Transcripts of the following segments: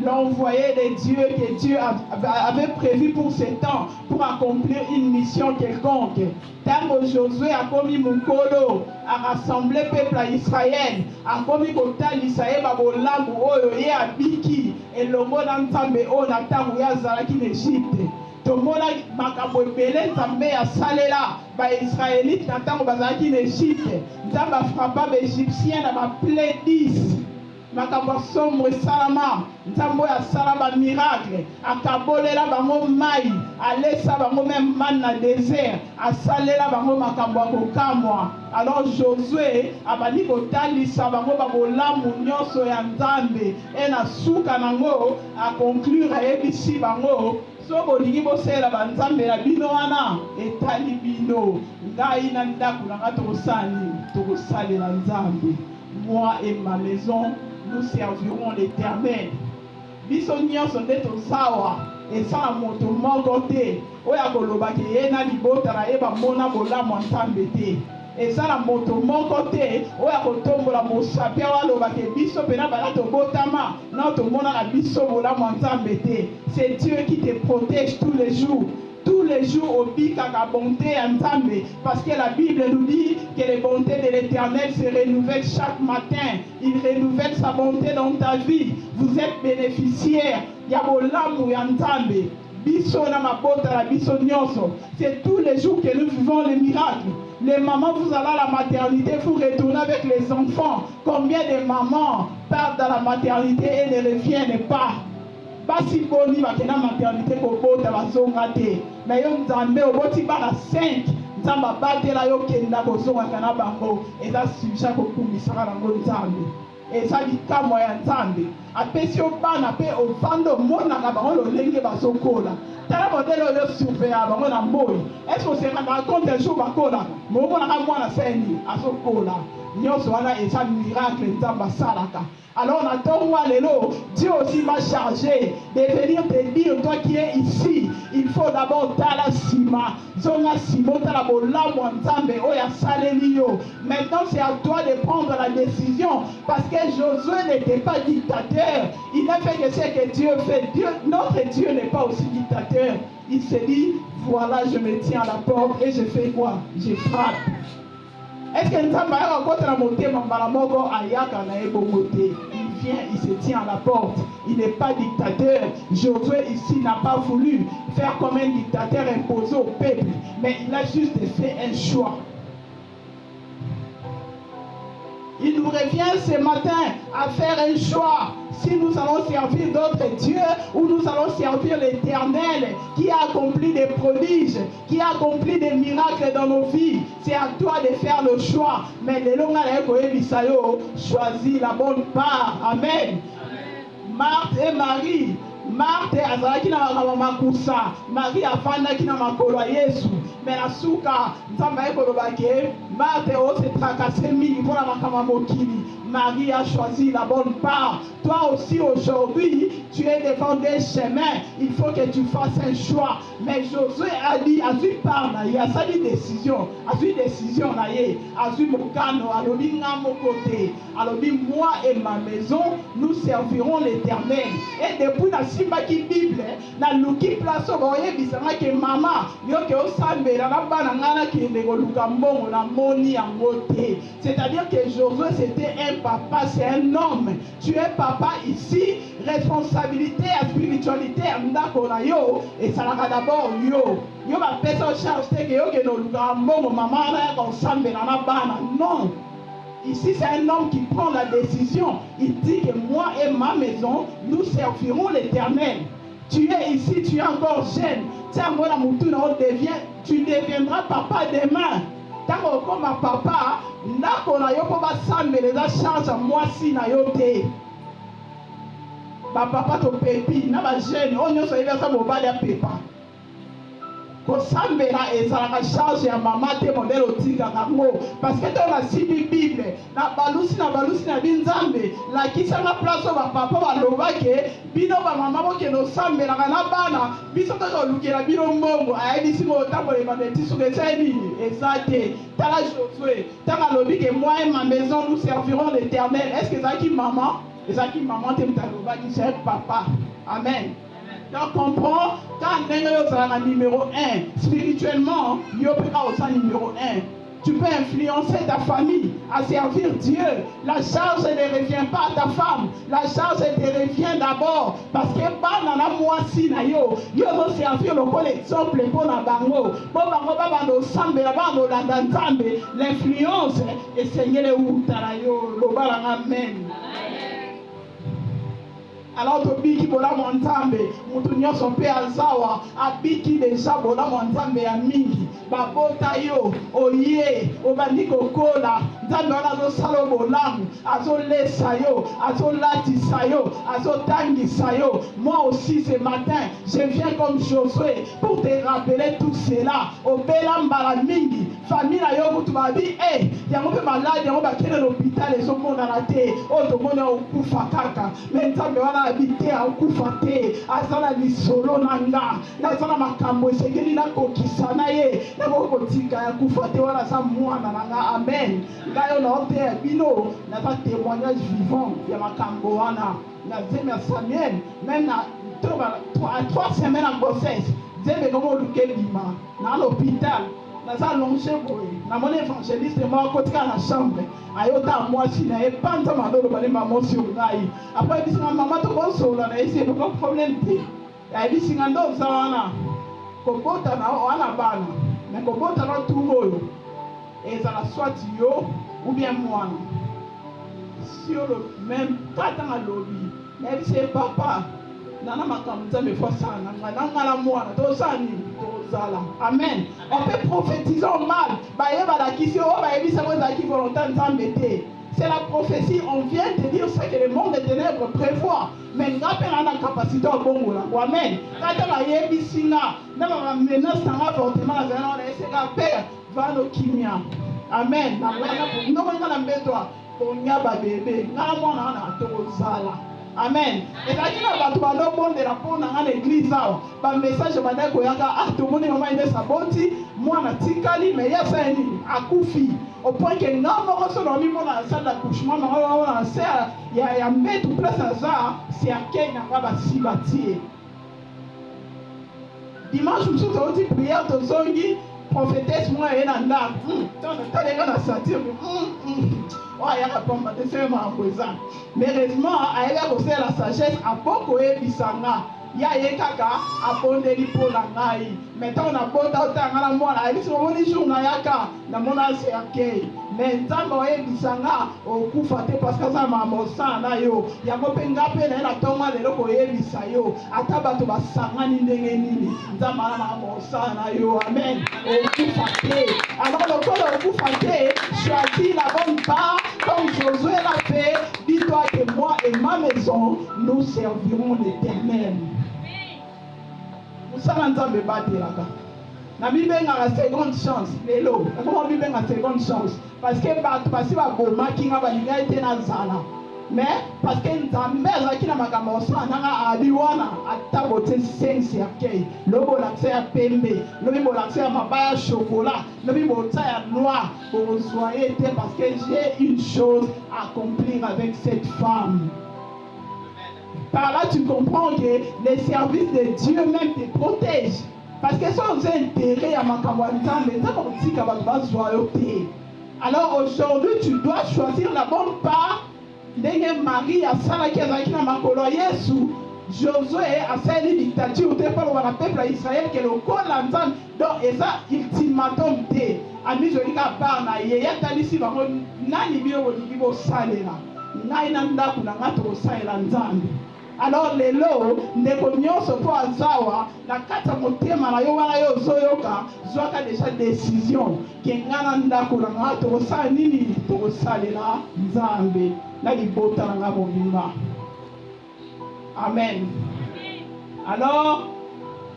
l'envoyé de Dieu que Dieu avait prévu pour ce temps, pour accomplir une mission quelconque. Tango Josué a commis Mukolo, a rassemblé le peuple à Israël, a commis Kotal Israël, Babolamu, Oyo, Abiki, et le mot d'Antambe, Onatamu, Yazaraki, l'Égypte. Tomona makambo ebele nzambe ya salela baisraélite na ntango bazalaki na Égypte. Nzambe afrapa baégyptien na baple 10 makambo sombre esalama. Nzambe oyo asala bamiracle, akabolela bango mai, alesa bango meme mane na désert, asalela bango makambo ya kokamwa. Alors Josué abandi kotalisa bango babolamu nyonso ya Nzambe e na suka nango akonclure ayebisi bango soko lingi bosela banzambe la bino wana etali bino ngai na ndako nanga tokosalela Nzambe. Moi et ma maison nous servirons l'Éternel. Biso nyonso nde tozawa esala moto moko te oyo akolobaki ye na libota na ye bamona bolamu ya Nzambe te. Esala moto moko te oyo akotombola mosapi awa alobaki biso pena bala tobotama na tomona na biso bolamu ya Nzambe te. C'est Dieu qui te protège tous les jours. Tous les jours au pic à la bonté en Nzambe, parce que la Bible nous dit que les bontés de l'Éternel se renouvellent chaque matin. Il renouvelle sa bonté dans ta vie. Vous êtes bénéficiaire. Yabolamu ya Nzambe. Biso na mabota la biso nyonso. C'est tous les jours que nous vivons les miracles. Les mamans, vous allez à la maternité, vous retournez avec les enfants. Combien de mamans partent dans la maternité et ne reviennent pas? Basi boni bakena maternité kobota bazonga te. Mais yo Nzambe oboti bana 5. Nzambe batela yo kenda kozonga kana bango. Eza sujet kokumisa nango Nzambe. Eza likamwa ya Nzambe. Apesi yo bana pe ovando mona na bango lolenge bazokola. Tala modèle yo surveiller bango na moyi. Est-ce que c'est rendre compte un jour bakola? Mongo na mwana seni azokola. Nyonso wana eza miracle Nzambe salaka. Alors, on attend Allélo. Dieu aussi m'a chargé de venir te dire, toi qui es ici, il faut d'abord tala sima. Zonga simo tala bola mwanzambe oya salelio. Maintenant, c'est à toi de prendre la décision. Parce que Josué n'était pas dictateur. Il n'a fait que ce que Dieu fait. Notre Dieu n'est pas aussi dictateur. Il s'est dit, voilà, je me tiens à la porte et je fais quoi? Je frappe. Est-ce que Nzambe a rencontré la montée Mambalamoko Ayaka na Ebomoté? Il vient, il se tient à la porte. Il n'est pas dictateur. Josué ici n'a pas voulu faire comme un dictateur imposé au peuple, mais il a juste fait un choix. Il nous revient ce matin à faire un choix. Si nous allons servir d'autres dieux ou nous allons servir l'Éternel qui a accompli des prodiges, qui a accompli des miracles dans nos vies, c'est à toi de faire le choix. Mais les longs choisis la bonne part. Amen. Marthe et Marie. Marthe azalaki na makusa, Marie afandaki na makolo ya Yesu. Mais na suka Nzambe akolobaki Marthe ose tracasser mingi mpona makama mokili. Marie a choisi la bonne part. Toi aussi aujourd'hui, tu es devant des chemins. Il faut que tu fasses un choix. Mais Josué a dit, a vu par naïe, a sali décision, a vu décision naïe, a vu mokano, a lobi ngamo côté, a lobi moi et ma maison, nous servirons l'Éternel. Et depuis la simba qui Bible, na luki place au boye bisama que maman, yo que au sambe la bana ngana qui ne goluka mbongo na moni en côté. C'est-à-dire que Josué c'était un papa, c'est un homme. Tu es papa ici, responsabilité et spiritualité ndako na yo et ça la d'abord yo. Yo va personne charge que yo que no lugambo maman na ensemble na bana. Non. Ici c'est un homme qui prend la décision. Il dit que moi et ma maison, nous servirons l'Éternel. Tu es ici, tu es encore jeune. Tu deviendras papa demain. Tant comme papa, ndako na yo po basambele za charge mwasi na yo te. Ba papa to pepi na ba jeune onyo so yeba sa mobali ya pepa. Ko sambela ezalaka charge ya mama te modèle otika kango parce que dans la Bible na balusi na binzambe la kisanga place ba papa ba lobake bino ba mama boke no sambela na bana biso to lukela bino mbongo ayebi simo tambola ba beti so que ça nini ezate tala Josué tala lobi que moi et ma maison nous servirons l'Éternel. Est-ce que ça qui maman Et ça qui maman te m'taloba qui c'est papa. Amen. Donc comprends, quand Nengo sera numéro 1, spirituellement, Yopera aussi numéro 1. Tu peux influencer ta famille à servir Dieu. La charge ne revient pas à ta femme. La charge te revient d'abord. Parce que banana mwasi na yo veut servir le bon exemple pour na bango. Bon bango bando sambe la bando landa nzambe. L'influence est Seigneur le utara yo lo balanga amen. Alors tobiki bola montambe mutu nyonso mpe azawa abiki deja bola montambe ya mingi babota yo oye obandi kokola nzambe wana azosala bolamu azolesa yo azolatisa yo azotangisa yo. Moi aussi ce matin je viens comme Josué pour te rappeler tout cela. Obela mbala mingi famille na yo kutu babi yango mpe malade yango bakende l'hôpital ezomonana te oyo tomoni okufa kaka me nzambe wana habité à Koufate, à Zana Nisolo Nanga, à Zana Makambo, Segeli Nakokisa Naye, Nakotika, à Koufate, à Zamouana Nanga, amen. Gayo Norte, Bino, n'a pas témoignage vivant, il y a Makambo Wana, n'a Zemia Samuel, même à 3 semaines en grossesse, Zemia Gomo Lukelima, dans l'hôpital. Naza longé boy na mon évangéliste moi côté na chambre ayota moi si na epanta mandolo bale maman sur ngai après bisinga maman to bonso la na ese ko problème te ya bisinga ndo zawana ko bota na wana bana mais ko bota na tumoyo ezala soit yo ou bien moi sur le même katanga lobby mais c'est papa nana makamza me fois sana nanga la moi to sani amen. On peut prophétiser au mal. C'est la prophétie. On vient de dire ce que le monde des ténèbres prévoit. Mais nous avons la capacité au bon moment. Amen. Quand on a yebi singa, nous avons menace dans la fortement la zéro. On a père va nos kimia. Amen. Nous avons la bétoa. On y a bébé. Nous avons la tozala. Amen. Et là, il y a un bon de la peau dans l'église. Par message, je vais dire que tout le monde est saboti. Moi, je suis tikali, mais il y a ça à Koufi. Au point que non, moi, je suis dans la salle d'accouchement. Il y a un mec tout place à ça. C'est à qui n'a pas si bâti. Dimanche, je me suis dit prière de Zongi. Prophétesse, moi, et Nanda. T'as les gars à sortir. Il y a la pomme de femme en présent. Mais heureusement, il y a aussi la sagesse à beaucoup et bisanga. Il y a des kaka à ponder les pour la naï. Maintenant, on a beau d'autres à la moelle. Il y a des jours na yaka na mona c'est ok. Mais nzambo et bisanga au coup faté parce que ça m'a mossa na yo. Il y a beaucoup de na la toma de loko et bisayo. Ataba to basanga ni ndenge nini. Nzamba na mossa na yo. Amen. Au coup faté. Alors le col au coup faté choisis la bonne part comme Josué l'a fait. Dis-toi que moi et ma maison nous servirons l'Éternel. Musala nzambe bateraka na bibenga la seconde chance lelo comment bibenga seconde chance parce que bato basi babomaki nga balinga ete na zala mais parce que nzambe azalaki na makambo osala nanga abi wana ata bote sensi ya kei lobo lakisa ya pembe lobi bolakisa ya mabaya ya chocolat lobi bota ya noir bozwa ye te parce que j'ai une chose à accomplir avec cette femme. Par là, tu comprends que les services de Dieu même te protègent. Parce que sans intérêt à ma alors aujourd'hui, tu dois choisir la bonne part. Denge Marie a salaki azaki na makolo Yesu. Josué a fait une dictature te par le peuple d'Israël que le col l'entend. Donc, et ça, ultimatum te. Ami Jolika Barna, Yeya Talisi va nani bio Olivier Salela. Naina ndaku na ngato Salela Nzambi. Alors lelo ndeko nyonso po azawa na kata motema na yo wana yo zoyoka zwaka déjà décision ke ngana ndako na ngato kosala nini tokosalela Nzambe na libota na nga mobimba. Amen. Alors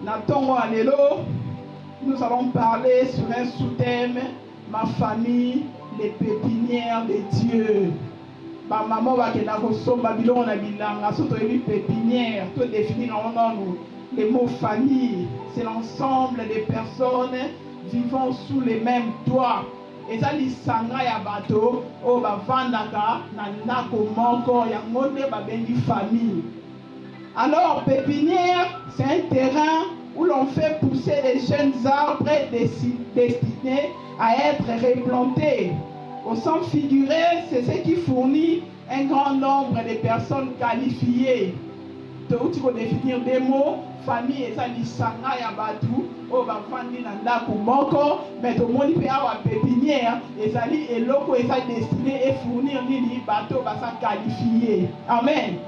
na tongo lelo nous allons parler sur un sous-thème ma famille, les pépinières de Dieu. Ba maman va kena ko somba bilongo na bilanga soto ebi pépinière to définir en nom les mots famille c'est l'ensemble des personnes vivant sous les mêmes toits eza lisanga ya bato oyo bavandaka na ndako moko yango nde babengi famille. Alors pépinière, c'est un terrain où l'on fait pousser les jeunes arbres destinés à être replantés. Au sens figuré, c'est ce qui fournit un grand nombre de personnes qualifiées. Tu peux définir des mots, famille et ça lisanga ya batu, o bafandi na ndako moko, mais to moni pe awa pépinière, ezali eloko eza destiné et fournir nini bato basa qualifié. Amen.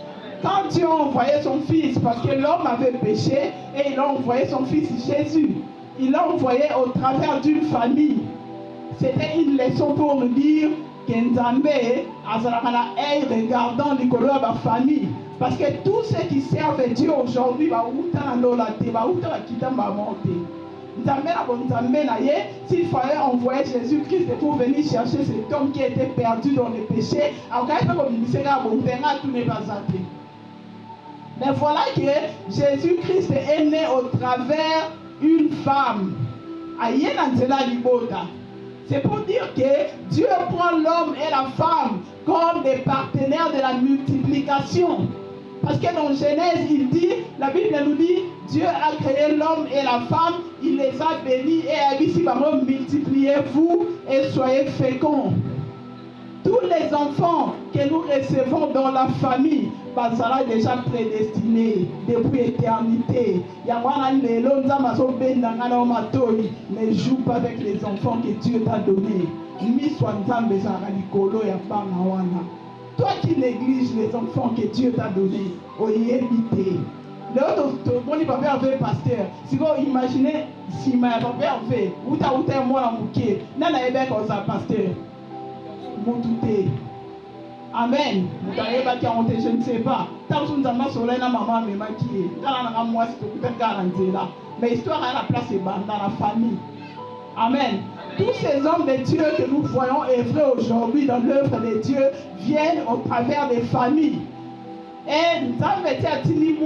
Quand Dieu a envoyé son fils, parce que l'homme avait péché, et il a envoyé son fils Jésus, il l'a envoyé au travers d'une famille. C'était une leçon pour nous dire que Nzambe azalaka œil regardant likolo ya ba famille. Parce que tous ceux qui servent Dieu aujourd'hui, s'il fallait envoyer Jésus-Christ pour venir chercher cet homme qui était perdu dans le péché, mais voilà que Jésus-Christ est né au travers une femme. C'est pour dire que Dieu prend l'homme et la femme comme des partenaires de la multiplication. Parce que dans Genèse, il dit, la Bible nous dit, Dieu a créé l'homme et la femme, il les a bénis et a dit, multipliez-vous et soyez féconds. Tous les enfants que nous recevons dans la famille, Bazala est déjà prédestiné depuis l'éternité. Ne joue pas avec les enfants que Dieu t'a donnés. Toi qui négliges les enfants que Dieu t'a donnés, éviter. Le bon papa avait pasteur. Si vous imaginez, si ma papa avait, ou t'as moi la mouké, nana ebe comme ça pasteur. Moutouté. Amen. Je ne sais pas. Tant que nous avons sur la maman, mais maquillé. Dans moi, c'est tout garanti là. Mais l'histoire à la place est dans la famille. Amen. Tous ces hommes de Dieu que nous voyons œuvrer aujourd'hui dans l'œuvre de Dieu viennent au travers des familles. Et nous avons dit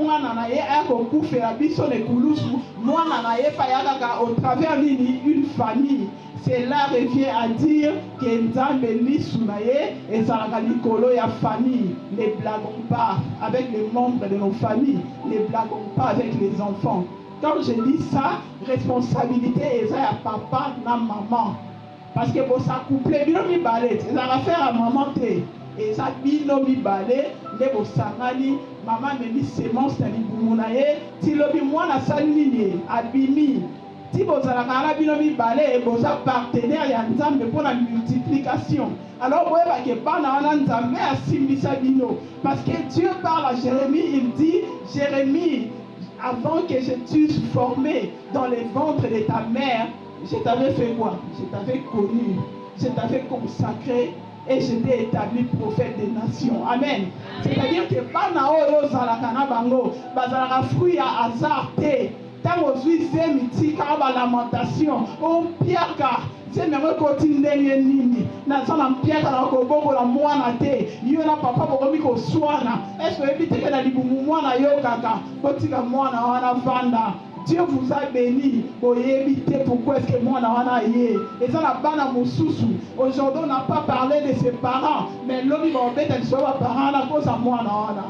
au travers d'une famille. Cela revient à dire que Nzambe Lissunaye et Zaralikolo ya famille. Ne blaguons pas avec les membres de nos familles. Ne blaguons pas avec les enfants. Quand je dis ça, responsabilité est à papa, na maman. Parce que pour s'accoupler, binomi balé, c'est à faire à maman té. Et ça binomi balé, les beaux sangani, maman me dit sémence na libumunaye, ti lobi moi na salini abimi. Si vous avez binomi balé, vous êtes partenaire ya Nzambe pour la multiplication. Alors vous voyez que bana Nzambe a simbisa bino. Parce que Dieu parle à Jérémie, il dit Jérémie, avant que je t'eusse formé dans les ventres de ta mère, je t'avais fait quoi? Je t'avais connu, je t'avais consacré et je t'ai établi prophète des nations. Amen. C'est-à-dire que bana oyo zalakana bango, bazalaka fruit à hasard te. Tant aux huissiers mythiques, à la lamentation, au pire car c'est même côté nini. Dans son pierre à la koboko la moana te. Yona papa pour miko soana. Est-ce que éviter que la libumu moana yokaka? Kotika moana wana vanda. Dieu vous a béni pour éviter pourquoi est-ce que moi n'a yé. Et ça la bana mususu. Aujourd'hui on n'a pas parlé de ses parents, mais l'homme va embêter elle soit parent à cause à moi n'a.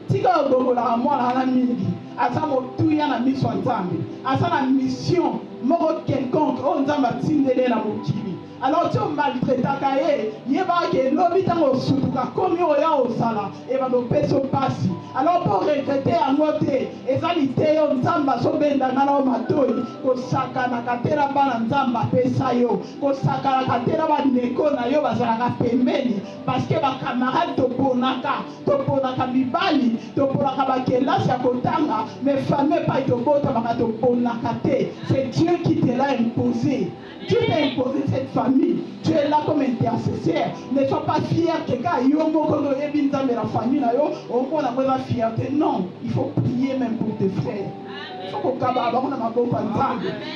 Tika ogogo la moi n'a mingi. Asa motuya na mission Nzambe. Asa na mission moko quelconque on Nzamba tindele la mokili. Alors tu maltraitaka ye, yeba ke lobi tango sutuka komi oya osala e ba do peso pasi. Alors pour regretter en noté, ezalité yo Nzamba so benda ngana matoi, ko saka na katera bana Nzamba pesa yo, ko saka na katera ba neko na yo bazala pembeni parce que ba camarade to ponaka mibali, to ponaka ba kelasi ya kotanga, mais famille pas to bota ba to ponaka te. C'est Dieu qui te l'a imposé. Dieu t'a imposé cette famille. Tu es là comme intercesseur. Ne sois pas fier que quand il y a la famille, on a la fierté. Non, il faut prier même pour tes frères. Il faut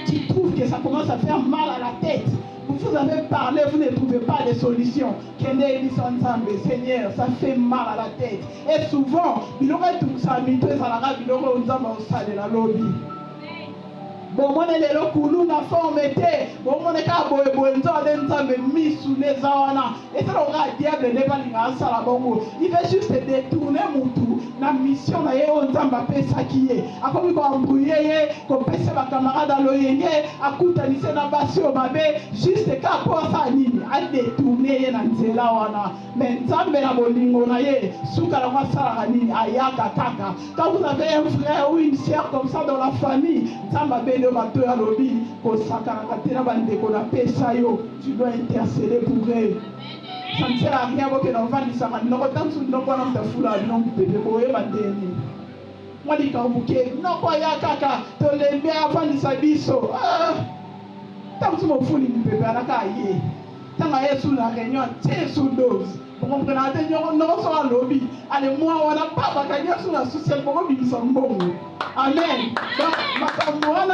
tu trouves que ça commence à faire mal à la tête. Vous avez parlé, vous ne trouvez pas de solution. Seigneur, ça fait mal à la tête. Et souvent, il aurait tout ça, il aurait la lobby. Bon, mon élève, Koulou n'a forme été. Bon, mon écart, bon, mais mis sous les awana. Et ça, le diable n'est pas l'ingassa la bongo. Il veut juste détourner mon tout. La mission, là, on s'en fait ça qui est. A comme il va embrouiller, comme passer ma camarade à l'oyenge, à coutanise na bassi au babé, juste qu'à quoi ça nini, à détourner n'anzela wana. Mais nzambe na bolingo na ye, souka la moi ça nini, ayaka kaka. Quand vous avez un frère ou une sœur comme ça dans la famille, nzambe bende bato ya lobi, ko sakana katena bande ko na pesa yo, tu dois intercéder pour eux. Ça ne sert à rien que l'enfant dise ça. Non, tant que nous avons un foulard, non, bébé, vous voyez, moi, je dis que non, quoi, ya kaka, tu l'aimes bien avant de s'abisso. Tant que mon foulard, bébé, à la cahier. Tant que sous la réunion, tiens sous dose. Pour comprendre, nous sommes à lobby. Allez, moi, on n'a pas gagné sur la sociale pour nous, nous sommes bons. Amen. Donc, ma femme, moi,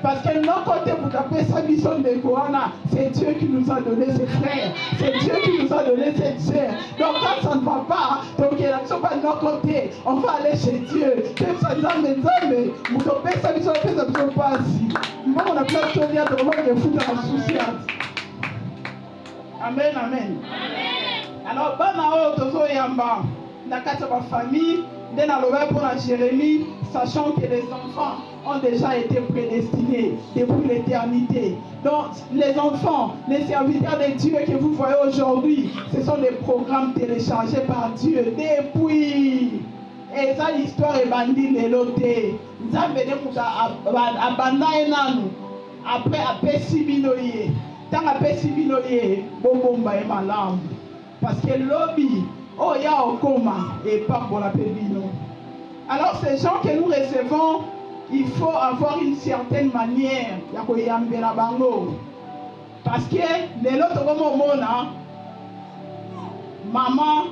parce que notre côté pour taper sa mission de Corona, c'est Dieu qui nous a donné ses frères, c'est Dieu qui nous a donné ses sœurs. Donc quand ça ne va pas, donc il ne pas de notre côté, on va aller chez Dieu. C'est ça, mais vous topez sa mission, pas assis. Moi, on a plein de choses à vraiment de foutre dans la souciance. Amen, amen. Alors, Banao, Tozo Yamba, dans la famille, pour la Jérémie, sachant que les enfants ont déjà été prédestinés depuis l'éternité. Donc, les enfants, les serviteurs de Dieu que vous voyez aujourd'hui, ce sont des programmes téléchargés par Dieu depuis. Et ça, l'histoire est bandie de l'autre. Nous avons après, après Sibinoye. Tant après Sibinoye, Bobomba est malade. Parce que le lobby, oh, il y a au coma et pas pour la pébino. Alors, ces gens que nous recevons, il faut avoir une certaine manière. Parce que les autres moments, maman,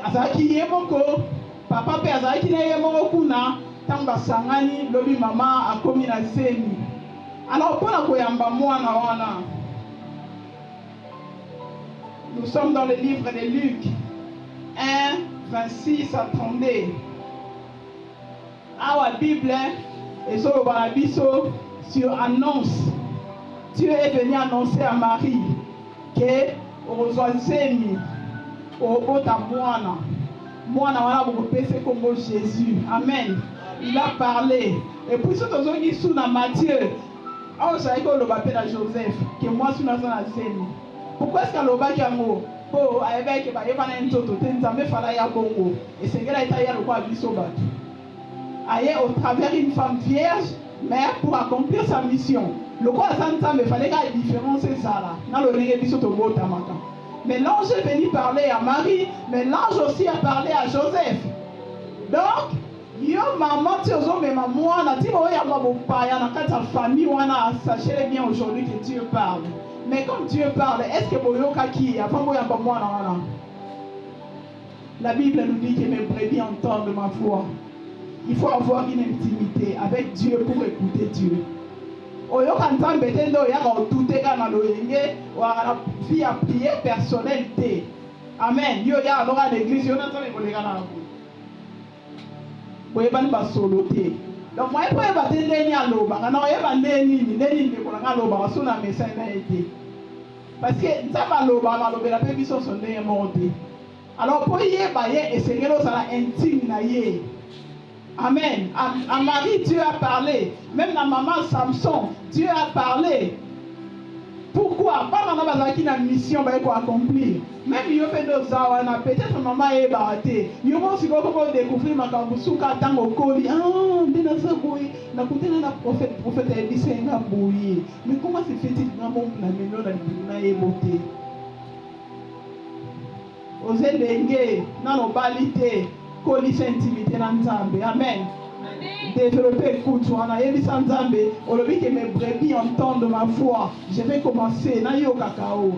azaki yemoko, papa pe azaki na yemoko kuna, tamba sangani lobi mama akomi na zemi. Alors, pour la koyamba mwana wana. Nous sommes dans le livre de Luc 1, 26 à 32. Our Bible et sur le Bisso sur annonce. Dieu est venu annoncer à Marie que Rosoisemi au Moana. Moana wana bopese comme Jésus. Amen. Il a parlé. Et puis ce que qui sous na Matthieu. On sait que le baptême à Joseph que moi sous na zemi. Pourquoi est-ce que le bas yango po avec ba yeba na nzoto tenzambe fala ya bongo et c'est qu'elle a été le quoi biso bato. Aye au travers une femme vierge mais pour accomplir sa mission. Le quoi ça me fallait qu'il y ait différence ça là. Dans le règne biso to bota maka. Mais l'ange est venu parler à Marie, mais l'ange aussi a parlé à Joseph. Donc yo maman tiozo mais maman na ti o ya mo pa ya na kata famille wana sachez bien aujourd'hui que Dieu parle. Mais comme Dieu parle, est-ce que Boyoka qui a pas moi là? La Bible nous dit que mes brebis entendent ma voix. Il faut avoir une intimité avec Dieu pour écouter Dieu. Oyoka ntambe tendo ya ko touté kana loyenge wa vie à prier personnalité. Amen. Yo ya alors l'église yo na tole ko lekana. Boyeba ba soloté. Donc moi je peux battre les nids à l'eau, bah non il va les nids de pour la l'eau, bah sur la message n'a été. Parce que ça va l'eau, bah l'eau la paix sont des montés. Alors pour y bah et c'est que ça la intime na yé. Amen. À Marie Dieu a parlé, même la maman Samson Dieu a parlé. Pourquoi? Pas maman qui a une mission pour accomplir. Même si fait nos awana, peut-être maman est baraté. Yo mo si comment découvrir ma kambusuka tango koli. Ah, ndena ça boy. Na kutena na prophète a dit c'est nga boy. Mais comment c'est fait na mon na meno na eboté. Oser dengue na no balité, koli sentimité na nzambe. Amen. Développer écoute, on a émis sans Zambé, on le dit que mes brebis entendent ma voix. Je vais commencer, na yo cacao.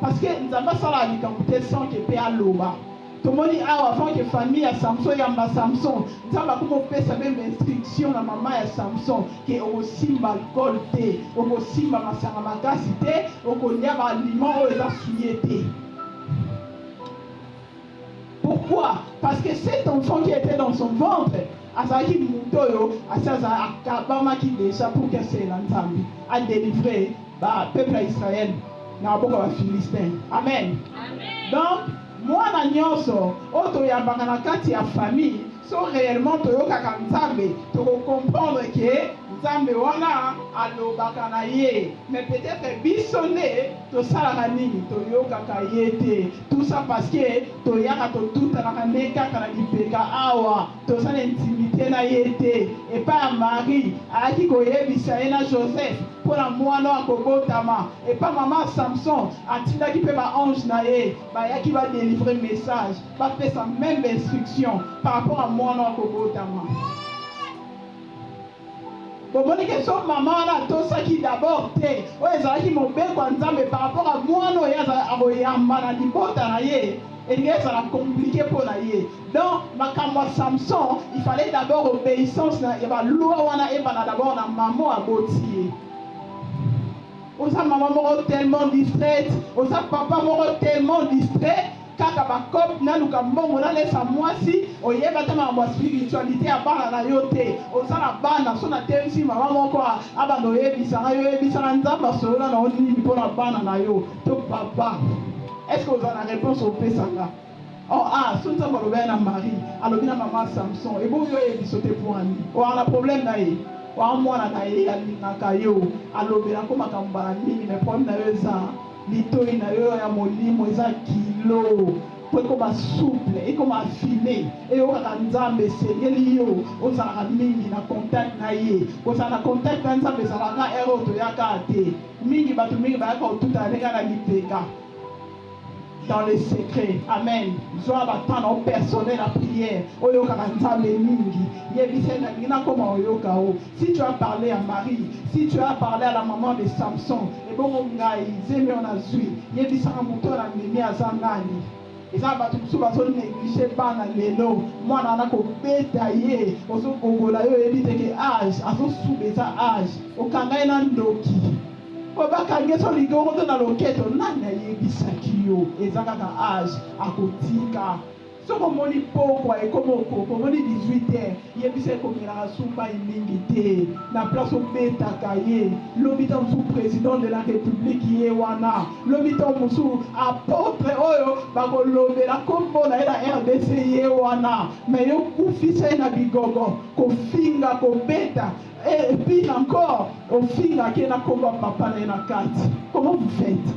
Parce que nous avons ça là, nous avons sans que paix à l'oba. Tout le monde dit avant que famille à Samson et à Samson, nous avons comment faire sa même instruction à maman à Samson, qui est aussi mal colté, aussi mal cité, on y a un aliment où il a souillé. Pourquoi? Parce que cet enfant qui était dans son ventre, azalaki mutoyo, asaza akabamaki déjà pour que c'est l'ensemble, a délivré le peuple d'Israël dans le peuple philistin. Amen. Donc, moi, nyonso, otoyambaka na kati ya famille, so réellement toyokaka Nzambe, to comprendre que Nzambe wana alobaka na ye, mais peut-être bisonné tosalaka nini toyokaka ye te. Tout ça parce que toyaka totutanaka nde kaka na lipeka awa tosala intimité na ye te. Et pas Marie ayaki koyebisa ye na Joseph mpona mwana akobotama. Et pas maman Samson atindaki mpe baange na ye bayaki badélivre message bapesa même instruction par rapport à mwana akobotama. Bomoni que son maman wana tosaki d'abord te oyo ezalaki mobeko ya Nzambe par rapport à mwana oyo akoyamba na libota na ye elingi ezala compliqué mpo na ye. Donc makambo ya Samson il fallait d'abord obéissance ya balwa wana ebana d'abord na mama aboti ye. Oza maman moko tellement distraite, oza papa moko tellement distrait kaka bakop naluka mbongo nalesa mwasi oyeba te makambo ya spiritualité ya bana na yo te. Oza na bana so na temisi mama moko abanda oyebisanga yo oyebisanga Nzambe asolola na yo nini mpona bana na yo to papa. Est-ce que oza na réponse opesanga? Oh so Nzambe alobaki na Marie alobi na mama Samson eboyi oyebiso te mpona oza na problème na ye wa mwana na ye alingaka yo alobela ko makambo na nini, mais problème na yo eza litoi na yo ya molimo eza kilo po ekoma souple ekoma affine eyokaka Nzambe esengeli yo ozalaka mingi na contact na ye. Kozala na contact na Nzambe ezalaka ere oyo toyaka te mingi. Bato mingi bayaka kotuta ndenge na lipeka dans les secrets. Amen. Zoa batano personnel à prière. Oyoka Nzambe mingi. Yebisena ngina koma oyoka o. Si tu as parlé à Marie, si tu as parlé à la maman de Samson, et bon ngai zemi on a zui. Yebisana moto na mimi azangani. Eza bato mosusu bazo néglige bana lelo mwana na kobeta ye ozo kogola yo yebi te ke age azosuba eza age okanga ye na ndoki obakangi so ligongo to na loketo nani ayebisaki yo eza kaka age akotika. Soko omoni pokwa ekoma okoko omoni 18h yebisa ekomelaka supa mingi te na place obetaka ye. Lobi ta mosusu président de la république ye wana, lobi ta mosusu apôtre oyo bakolobela kombo na ye na RDC ye wana, mais yo kufisa ye na bigogo kofinga kobeta et puis encore ofinga ke na kombo ya papa na ye na kati. Comment vous faites?